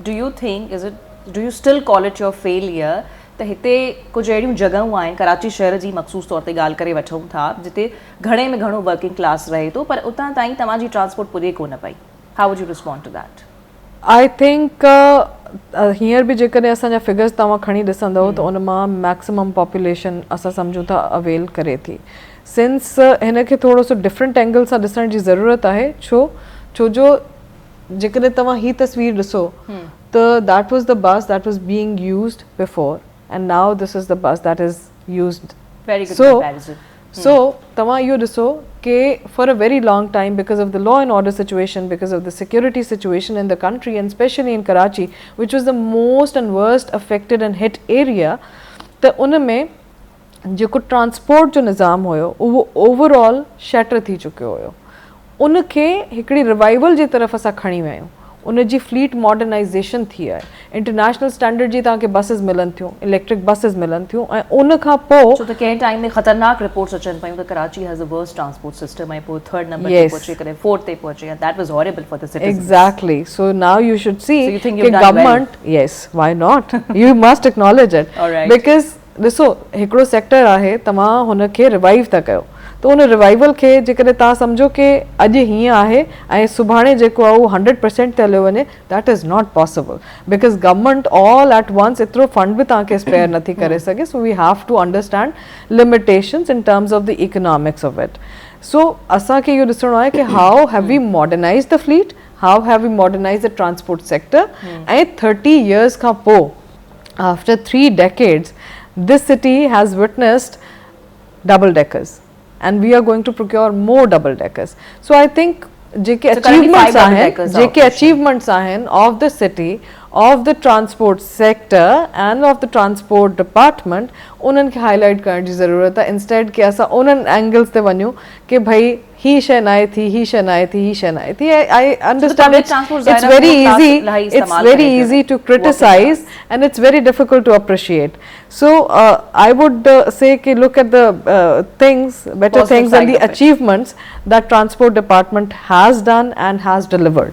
do you think, do you still call it your failure त हिते कुछ अहिड़ियूं जॻहियूं आहिनि कराची शहर जी मख़सूस तौर ते ॻाल्हि करे वठूं था जिते घणे में घणो वर्किंग क्लास रहे थो पर उतां ताईं तव्हांजी ट्रांसपोर्ट पुॼे कोन पई? How would you respond to that? I think हींअर बि जेकॾहिं असांजा फिगर्स तव्हां खणी ॾिसंदव त उन मां मैक्सिमम पॉपुलेशन असां सम्झूं था अवेल करे थी. सिंस हिन खे थोरो सो डिफरेंट एंगल सां ॾिसण जी ज़रूरत आहे. छो जो जेकॾहिं तव्हां ही तस्वीर ॾिसो त that was the bus that was being used before and now this is the bus that is used. Very good comparison. So tama yo diso ke for a very long time, because of the law and order situation, because of the security situation in the country and especially in Karachi, which was the most and worst affected and hit area, ta unme जेको transport जो निज़ाम हुयो उहो overall shatter थी चुकियो हुयो. उनखे हिकिड़ी revival जी तरफ़ असां खणी विया आहियूं. उनजी फ्लीट मॉडर्नाइज़ेशन थी आहे. इंटरनेशनल स्टैंडर्ड जी तव्हांखे बसिस मिलनि थियूं, इलेक्ट्रिक बसिस मिलनि थियूं ऐं उन खां पोइ छो त कंहिं टाइम में ख़तरनाक रिपोर्ट्स अचनि पियूं त Karachi has the worst transport system ऐं पोइ थर्ड नंबर ते पहुचे करे फोर्थ ते पहुचे. That was horrible for the citizens. Exactly. So now you should see कि government, yes, why not, you must acknowledge it, because ॾिसो हिकिड़ो सेक्टर आहे, तव्हां हुनखे रिवाइव था कयो त उन रिवाइवल खे जेकॾहिं तव्हां सम्झो कि अॼु हीअं आहे ऐं सुभाणे जेको आहे उहो 100% ते हलियो वञे, that is not possible because government all at once एतिरो फंड बि तव्हांखे स्पेयर नथी करे सघे. So we have to understand limitations in terms of the economics of it. सो असांखे इहो ॾिसणो आहे कि how have we modernize the fleet, how have we modernize the transport sector. ऐं 30 years खां पोइ, after 3 decades, this city has witnessed double deckers and we are going to procure more double deckers. So I think जेके achievements आहिनि of the city, of the transport sector and of the transport department, उन्हनि खे highlight करण जी ज़रूरत आहे. Instead कि असां उन्हनि एंगल्स ते वञूं कि भई ही शइ न आहे थी, ही शइ न आहे थी, ही शइ न आहे थी. I understand it's very easy to criticize and it's very difficult to appreciate. So I would say कि look at the things, better things and the achievements that transport department has done and has delivered.